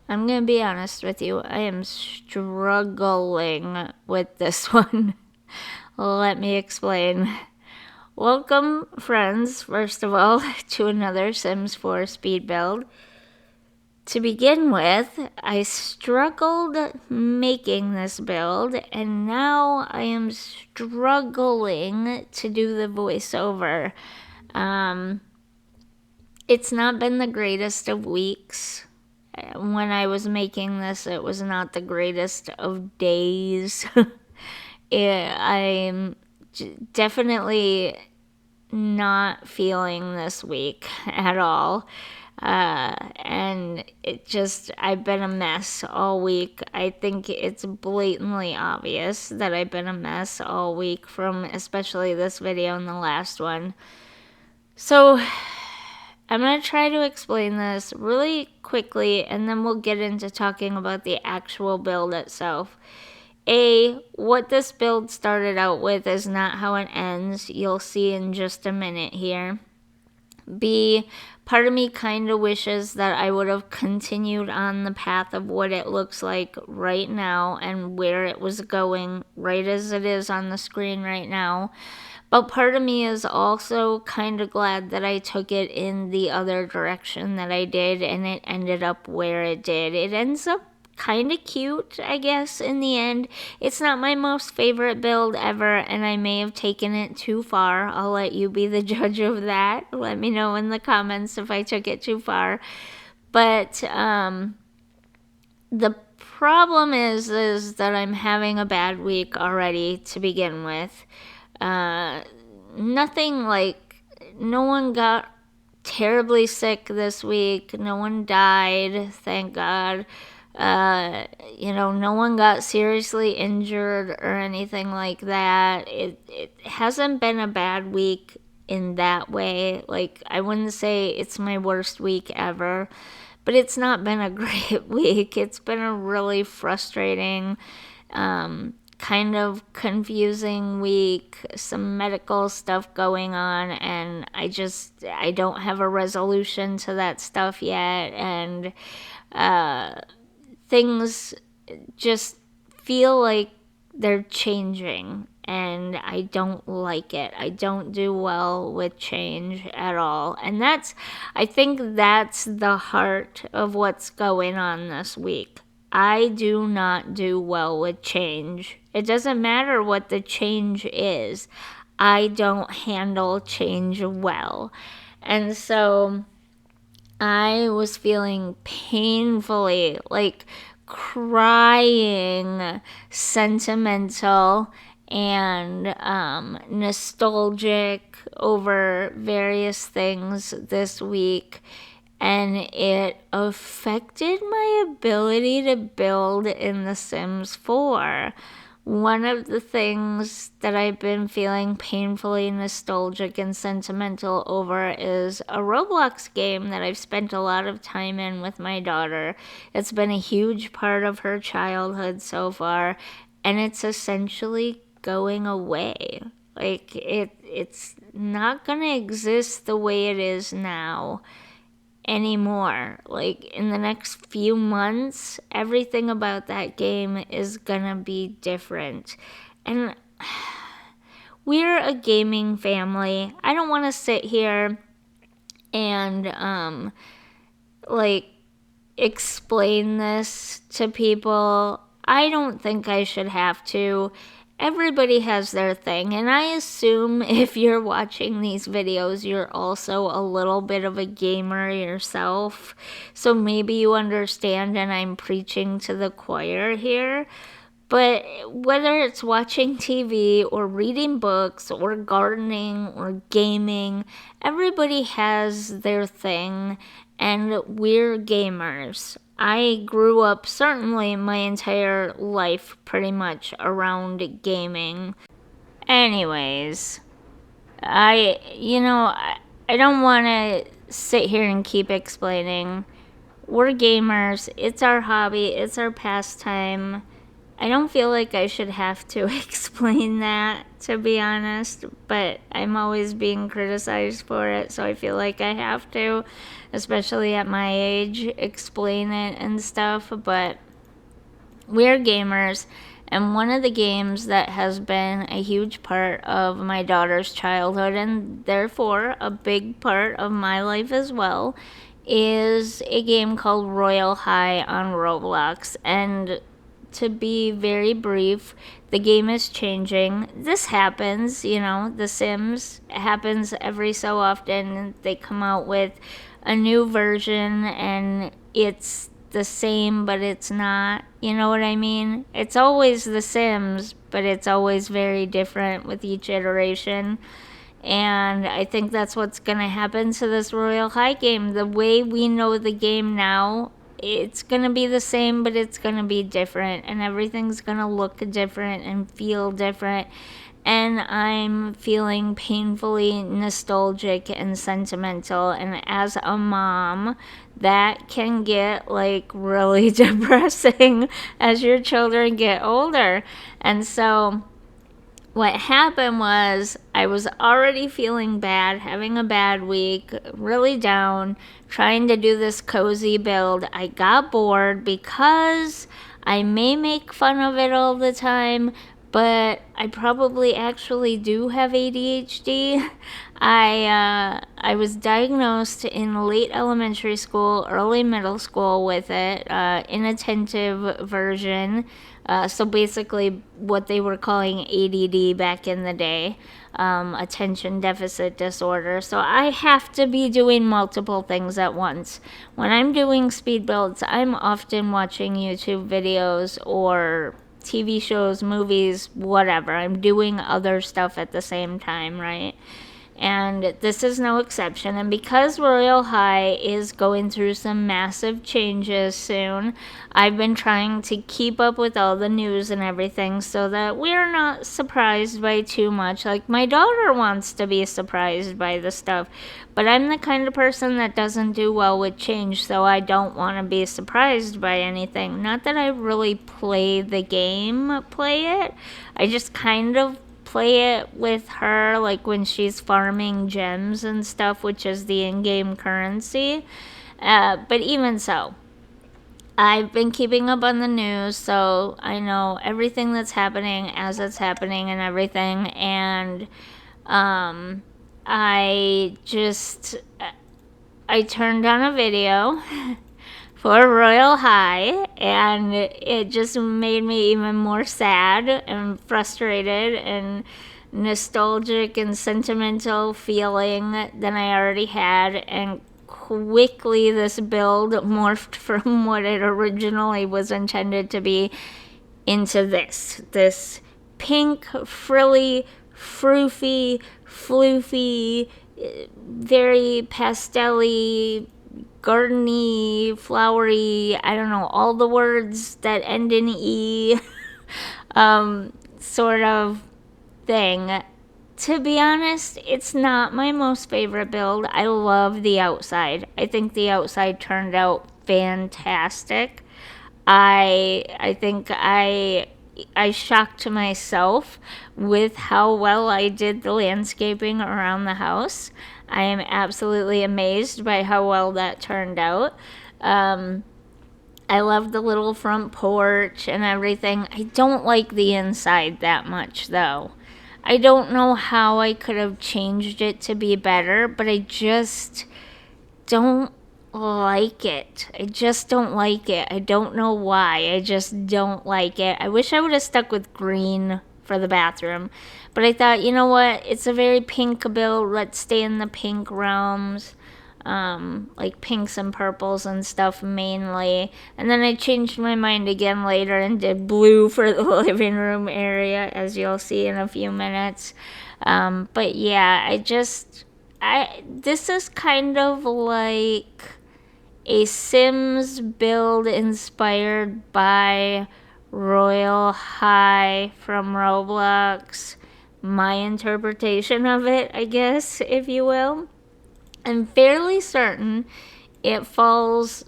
I'm gonna be honest with you. I am struggling with this one. Let me explain. Welcome, friends, first of all, to another Sims 4 speed build. To begin with, I struggled making this build, and now I am struggling to do the voiceover. It's not been the greatest of weeks. When I was making this, it was not the greatest of days. I'm definitely not feeling this week at all. And I've been a mess all week. I think it's blatantly obvious that I've been a mess all week from especially this video and the last one. So I'm going to try to explain this really quickly, and then we'll get into talking about the actual build itself. What this build started out with is not how it ends. You'll see in just a minute here. B, part of me kind of wishes that I would have continued on the path of what it looks like right now and where it was going, right as it is on the screen right now. But part of me is also kind of glad that I took it in the other direction that I did and it ended up where it did. It ends up kind of cute, I guess, in the end. It's not my most favorite build ever, and I may have taken it too far. I'll let you be the judge of that. Let me know in the comments if I took it too far. But the problem is that I'm having a bad week already to begin with. Nothing like, no one got terribly sick this week. No one died, thank God. No one got seriously injured or anything like that. It hasn't been a bad week in that way. Like, I wouldn't say it's my worst week ever, but it's not been a great week. It's been a really frustrating, kind of confusing week, some medical stuff going on, and I don't have a resolution to that stuff yet, and things just feel like they're changing, and I don't like it. I don't do well with change at all. And I think that's the heart of what's going on this week. I do not do well with change. It doesn't matter what the change is. I don't handle change well. And so I was feeling painfully, like crying, sentimental, and nostalgic over various things this week. And it affected my ability to build in The Sims 4. One of the things that I've been feeling painfully nostalgic and sentimental over is a Roblox game that I've spent a lot of time in with my daughter. It's been a huge part of her childhood so far, and it's essentially going away. Like, it's not gonna exist the way it is now anymore. Like, in the next few months, everything about that game is gonna be different. And we're a gaming family. I don't want to sit here and explain this to people. I don't think I should have to. Everybody has their thing, and I assume if you're watching these videos, you're also a little bit of a gamer yourself. So maybe you understand, and I'm preaching to the choir here. But whether it's watching TV or reading books or gardening or gaming, everybody has their thing, and we're gamers. I grew up certainly my entire life pretty much around gaming. Anyways, I don't want to sit here and keep explaining. We're gamers. It's our hobby. It's our pastime. I don't feel like I should have to explain that, to be honest, but I'm always being criticized for it, so I feel like I have to, especially at my age, explain it and stuff. But we're gamers, and one of the games that has been a huge part of my daughter's childhood, and therefore a big part of my life as well, is a game called Royal High on Roblox. And to be very brief, the game is changing. This happens, The Sims happens every so often. They come out with a new version and it's the same, but it's not. You know what I mean? It's always The Sims, but it's always very different with each iteration. And I think that's what's going to happen to this Royal High game. The way we know the game now, it's going to be the same, but it's going to be different. And everything's going to look different and feel different. And I'm feeling painfully nostalgic and sentimental. And as a mom, that can get like really depressing as your children get older. And so what happened was I was already feeling bad, having a bad week, really down, trying to do this cozy build. I got bored because I may make fun of it all the time, but I probably actually do have ADHD. I was diagnosed in late elementary school, early middle school with it, inattentive version. So basically, what they were calling ADD back in the day, attention deficit disorder. So I have to be doing multiple things at once. When I'm doing speed builds, I'm often watching YouTube videos or TV shows, movies, whatever. I'm doing other stuff at the same time, right? And this is no exception. And because Royal High is going through some massive changes soon, I've been trying to keep up with all the news and everything so that we're not surprised by too much. Like, my daughter wants to be surprised by the stuff, but I'm the kind of person that doesn't do well with change, so I don't want to be surprised by anything. Not that I really play the game, play it. I just kind of play it with her, like when she's farming gems and stuff, which is the in-game currency. But even so, I've been keeping up on the news, so I know everything that's happening as it's happening and everything. And I turned on a video for Royal High, and it just made me even more sad and frustrated and nostalgic and sentimental feeling than I already had. And quickly this build morphed from what it originally was intended to be into this pink, frilly, froofy, floofy, very pastel-y, gardeny, flowery, I don't know, all the words that end in E, sort of thing. To be honest, it's not my most favorite build. I love the outside. I think the outside turned out fantastic. I think I shocked myself with how well I did the landscaping around the house. I am absolutely amazed by how well that turned out. I love the little front porch and everything. I don't like the inside that much, though. I don't know how I could have changed it to be better, but I just don't like it. I just don't like it. I don't know why. I just don't like it. I wish I would have stuck with green for the bathroom. But I thought, you know what? It's a very pink build. Let's stay in the pink realms. Like pinks and purples and stuff mainly. And then I changed my mind again later and did blue for the living room area, as you'll see in a few minutes. But yeah, this is kind of like a Sims build inspired by Royal High from Roblox. My interpretation of it, I guess, if you will. I'm fairly certain it falls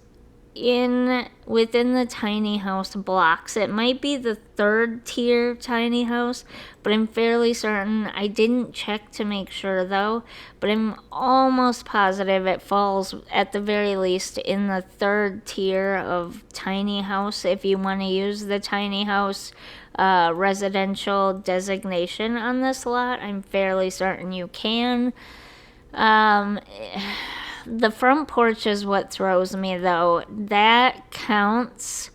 within the tiny house blocks. It might be the third tier tiny house, but I'm fairly certain. I didn't check to make sure though, but I'm almost positive it falls at the very least in the third tier of tiny house if you want to use the tiny house residential designation on this lot. I'm fairly certain you can. Um, the front porch is what throws me though. That counts.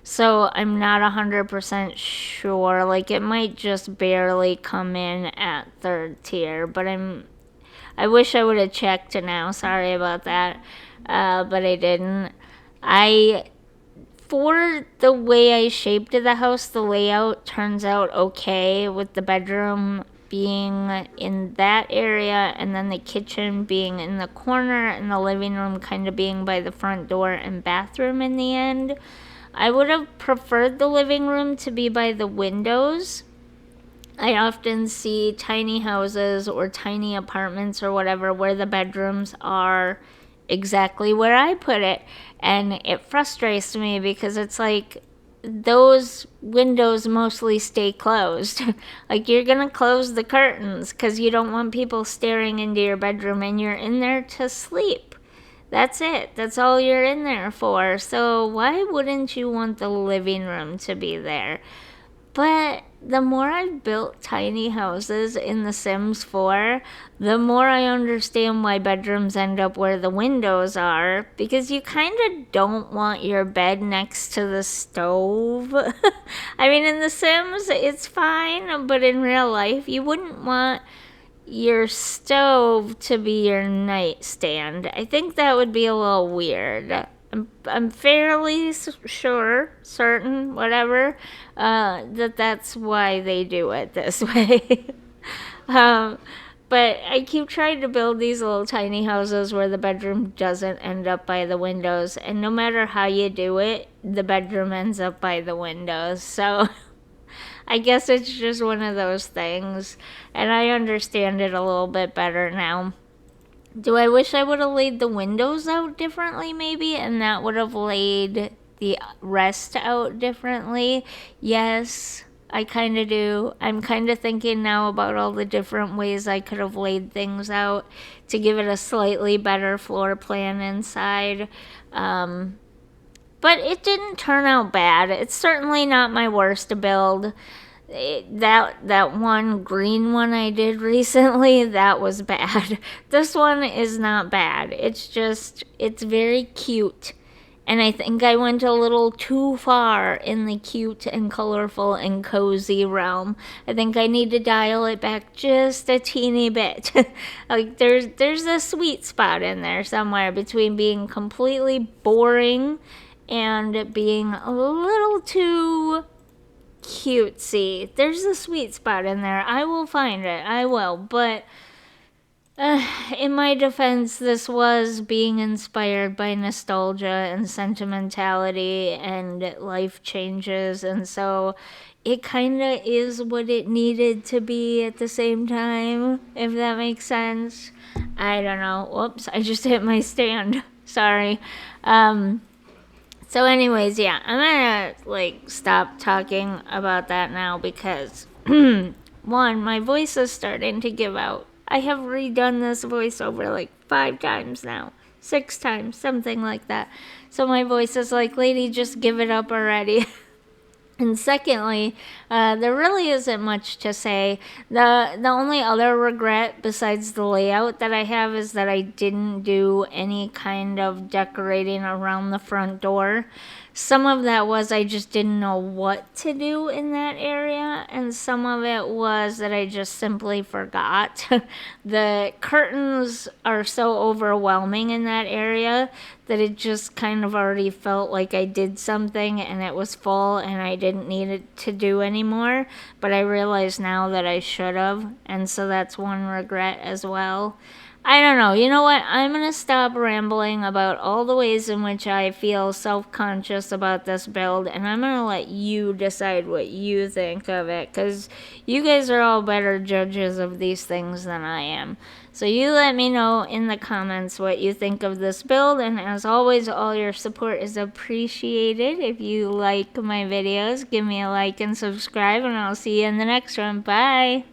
So I'm not 100% sure. Like it might just barely come in at third tier, but I wish I would have checked now. Sorry about that. But I didn't. I For the way I shaped the house, the layout turns out okay with the bedroom being in that area and then the kitchen being in the corner and the living room kind of being by the front door and bathroom in the end. I would have preferred the living room to be by the windows. I often see tiny houses or tiny apartments or whatever where the bedrooms are exactly where I put it. And it frustrates me because it's like those windows mostly stay closed. Like you're going to close the curtains because you don't want people staring into your bedroom and you're in there to sleep. That's it. That's all you're in there for. So why wouldn't you want the living room to be there? But the more I've built tiny houses in The Sims 4, the more I understand why bedrooms end up where the windows are, because you kind of don't want your bed next to the stove. I mean, in The Sims, it's fine, but in real life, you wouldn't want your stove to be your nightstand. I think that would be a little weird. I'm fairly sure, certain, whatever, that that's why they do it this way. um, but I keep trying to build these little tiny houses where the bedroom doesn't end up by the windows, and no matter how you do it, the bedroom ends up by the windows. So I guess it's just one of those things, and I understand it a little bit better now. Do I wish I would have laid the windows out differently, maybe, and that would have laid the rest out differently? Yes, I kind of do. I'm kind of thinking now about all the different ways I could have laid things out to give it a slightly better floor plan inside. But it didn't turn out bad. It's certainly not my worst build. That one green one I did recently, that was bad. This one is not bad. It's very cute. And I think I went a little too far in the cute and colorful and cozy realm. I think I need to dial it back just a teeny bit. Like there's a sweet spot in there somewhere between being completely boring and being a little too cutesy. There's a sweet spot in there. I will find it. I will. But in my defense, this was being inspired by nostalgia and sentimentality and life changes. And so it kind of is what it needed to be at the same time, if that makes sense. I don't know. Whoops, I just hit my stand. Sorry. So anyways, yeah, I'm gonna stop talking about that now because one, my voice is starting to give out. I have redone this voiceover 5 times now. 6 times, something like that. So my voice is like, lady, just give it up already. And secondly, there really isn't much to say. The only other regret besides the layout that I have is that I didn't do any kind of decorating around the front door. Some of that was I just didn't know what to do in that area, and some of it was that I just simply forgot. The curtains are so overwhelming in that area that it just kind of already felt like I did something and it was full and I didn't need it to do anymore. But I realize now that I should have, and so that's one regret as well. I don't know. You know what? I'm going to stop rambling about all the ways in which I feel self-conscious about this build, and I'm going to let you decide what you think of it, because you guys are all better judges of these things than I am. So you let me know in the comments what you think of this build, and as always, all your support is appreciated. If you like my videos, give me a like and subscribe, and I'll see you in the next one. Bye!